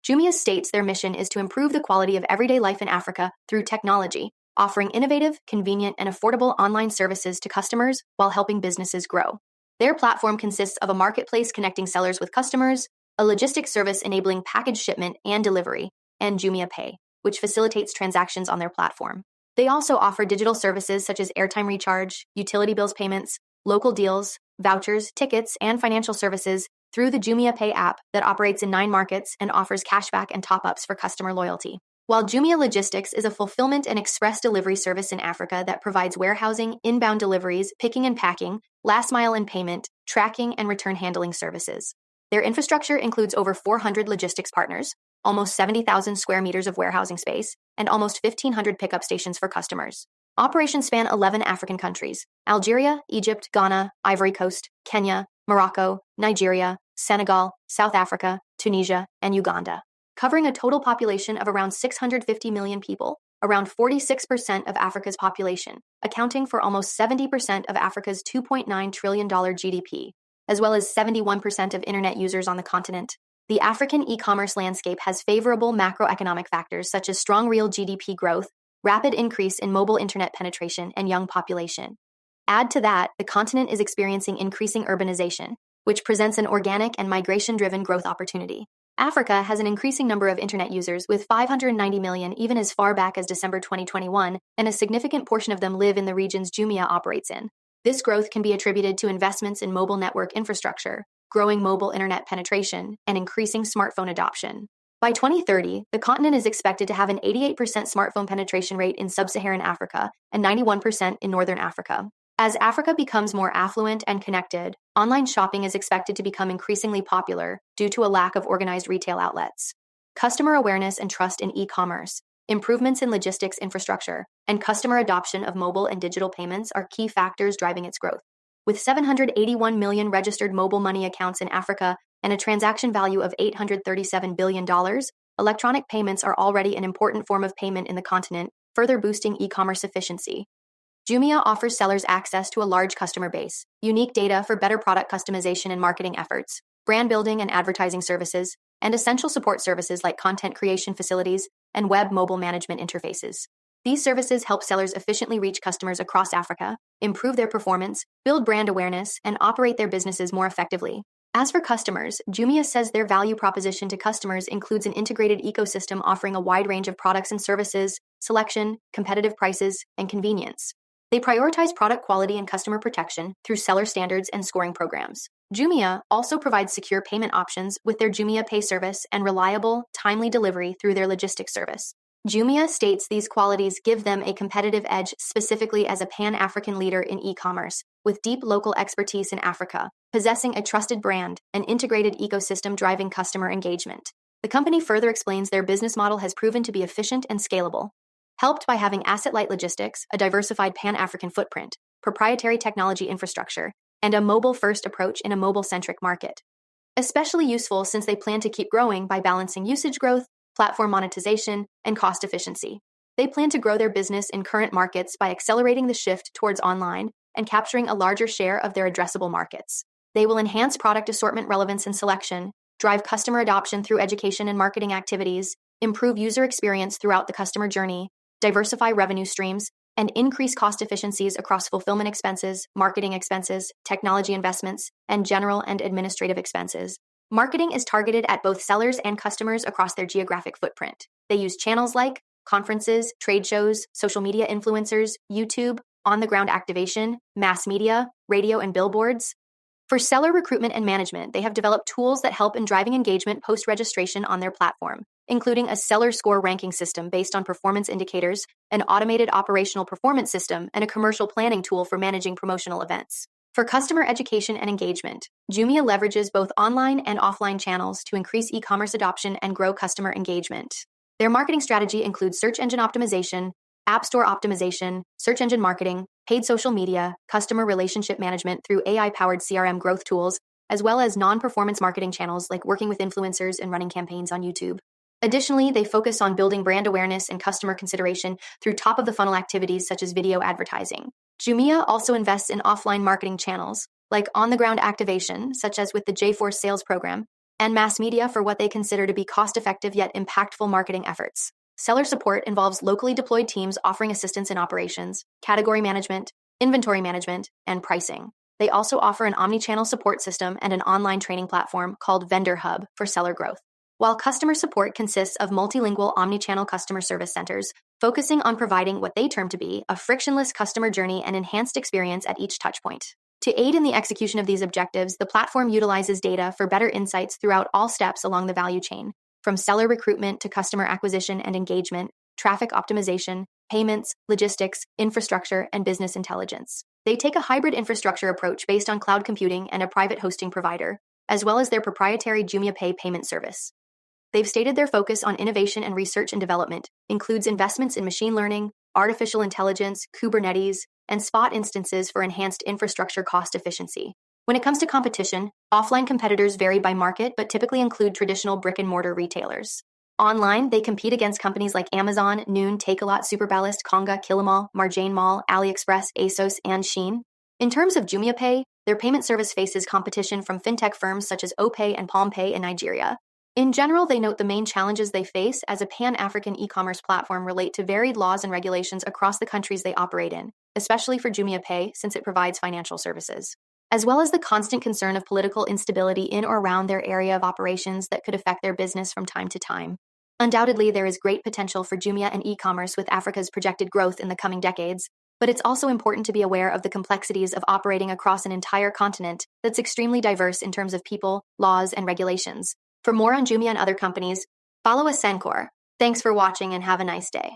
Jumia states their mission is to improve the quality of everyday life in Africa through technology, offering innovative, convenient, and affordable online services to customers while helping businesses grow. Their platform consists of a marketplace connecting sellers with customers, a logistics service enabling package shipment and delivery, and Jumia Pay, which facilitates transactions on their platform. They also offer digital services such as airtime recharge, utility bills payments, local deals, vouchers, tickets, and financial services through the Jumia Pay app that operates in 9 markets and offers cashback and top-ups for customer loyalty. While Jumia Logistics is a fulfillment and express delivery service in Africa that provides warehousing, inbound deliveries, picking and packing, last mile and payment, tracking, and return handling services. Their infrastructure includes over 400 logistics partners, almost 70,000 square meters of warehousing space, and almost 1,500 pickup stations for customers. Operations span 11 African countries: Algeria, Egypt, Ghana, Ivory Coast, Kenya, Morocco, Nigeria, Senegal, South Africa, Tunisia, and Uganda, covering a total population of around 650 million people, around 46% of Africa's population, accounting for almost 70% of Africa's $2.9 trillion GDP, as well as 71% of internet users on the continent. The African e-commerce landscape has favorable macroeconomic factors such as strong real GDP growth, rapid increase in mobile internet penetration, and young population. Add to that, the continent is experiencing increasing urbanization, which presents an organic and migration-driven growth opportunity. Africa has an increasing number of internet users, with 590 million even as far back as December 2021, and a significant portion of them live in the regions Jumia operates in. This growth can be attributed to investments in mobile network infrastructure, growing mobile internet penetration, and increasing smartphone adoption. By 2030, the continent is expected to have an 88% smartphone penetration rate in sub-Saharan Africa and 91% in northern Africa. As Africa becomes more affluent and connected, online shopping is expected to become increasingly popular due to a lack of organized retail outlets. Customer awareness and trust in e-commerce, improvements in logistics infrastructure, and customer adoption of mobile and digital payments are key factors driving its growth. With 781 million registered mobile money accounts in Africa and a transaction value of $837 billion, electronic payments are already an important form of payment in the continent, further boosting e-commerce efficiency. Jumia offers sellers access to a large customer base, unique data for better product customization and marketing efforts, brand building and advertising services, and essential support services like content creation facilities and web mobile management interfaces. These services help sellers efficiently reach customers across Africa, improve their performance, build brand awareness, and operate their businesses more effectively. As for customers, Jumia says their value proposition to customers includes an integrated ecosystem offering a wide range of products and services, selection, competitive prices, and convenience. They prioritize product quality and customer protection through seller standards and scoring programs. Jumia also provides secure payment options with their Jumia Pay service and reliable, timely delivery through their logistics service. Jumia states these qualities give them a competitive edge specifically as a Pan-African leader in e-commerce, with deep local expertise in Africa, possessing a trusted brand, and integrated ecosystem driving customer engagement. The company further explains their business model has proven to be efficient and scalable, helped by having asset-light logistics, a diversified Pan-African footprint, proprietary technology infrastructure, and a mobile-first approach in a mobile-centric market. Especially useful since they plan to keep growing by balancing usage growth, platform monetization, and cost efficiency. They plan to grow their business in current markets by accelerating the shift towards online and capturing a larger share of their addressable markets. They will enhance product assortment relevance and selection, drive customer adoption through education and marketing activities, improve user experience throughout the customer journey, diversify revenue streams, and increase cost efficiencies across fulfillment expenses, marketing expenses, technology investments, and general and administrative expenses. Marketing is targeted at both sellers and customers across their geographic footprint. They use channels like conferences, trade shows, social media influencers, YouTube, on-the-ground activation, mass media, radio, and billboards. For seller recruitment and management, they have developed tools that help in driving engagement post-registration on their platform, including a seller score ranking system based on performance indicators, an automated operational performance system, and a commercial planning tool for managing promotional events. For customer education and engagement, Jumia leverages both online and offline channels to increase e-commerce adoption and grow customer engagement. Their marketing strategy includes search engine optimization, app store optimization, search engine marketing, paid social media, customer relationship management through AI-powered CRM growth tools, as well as non-performance marketing channels like working with influencers and running campaigns on YouTube. Additionally, they focus on building brand awareness and customer consideration through top-of-the-funnel activities such as video advertising. Jumia also invests in offline marketing channels, like on-the-ground activation, such as with the J-Force sales program, and mass media for what they consider to be cost-effective yet impactful marketing efforts. Seller support involves locally deployed teams offering assistance in operations, category management, inventory management, and pricing. They also offer an omni-channel support system and an online training platform called Vendor Hub for seller growth. While customer support consists of multilingual omni-channel customer service centers, focusing on providing what they term to be a frictionless customer journey and enhanced experience at each touchpoint. To aid in the execution of these objectives, the platform utilizes data for better insights throughout all steps along the value chain, from seller recruitment to customer acquisition and engagement, traffic optimization, payments, logistics, infrastructure, and business intelligence. They take a hybrid infrastructure approach based on cloud computing and a private hosting provider, as well as their proprietary Jumia Pay payment service. They've stated their focus on innovation and research and development includes investments in machine learning, artificial intelligence, Kubernetes, and spot instances for enhanced infrastructure cost efficiency. When it comes to competition, offline competitors vary by market but typically include traditional brick-and-mortar retailers. Online, they compete against companies like Amazon, Noon, Takealot, Superballast, Konga, Kilimall, Marjane Mall, AliExpress, ASOS, and Shein. In terms of Jumia Pay, their payment service faces competition from fintech firms such as OPay and PalmPay in Nigeria. In general, they note the main challenges they face as a pan-African e-commerce platform relate to varied laws and regulations across the countries they operate in, especially for Jumia Pay since it provides financial services, as well as the constant concern of political instability in or around their area of operations that could affect their business from time to time. Undoubtedly, there is great potential for Jumia and e-commerce with Africa's projected growth in the coming decades, but it's also important to be aware of the complexities of operating across an entire continent that's extremely diverse in terms of people, laws, and regulations. For more on Jumia and other companies, follow Ascencore. Thanks for watching and have a nice day.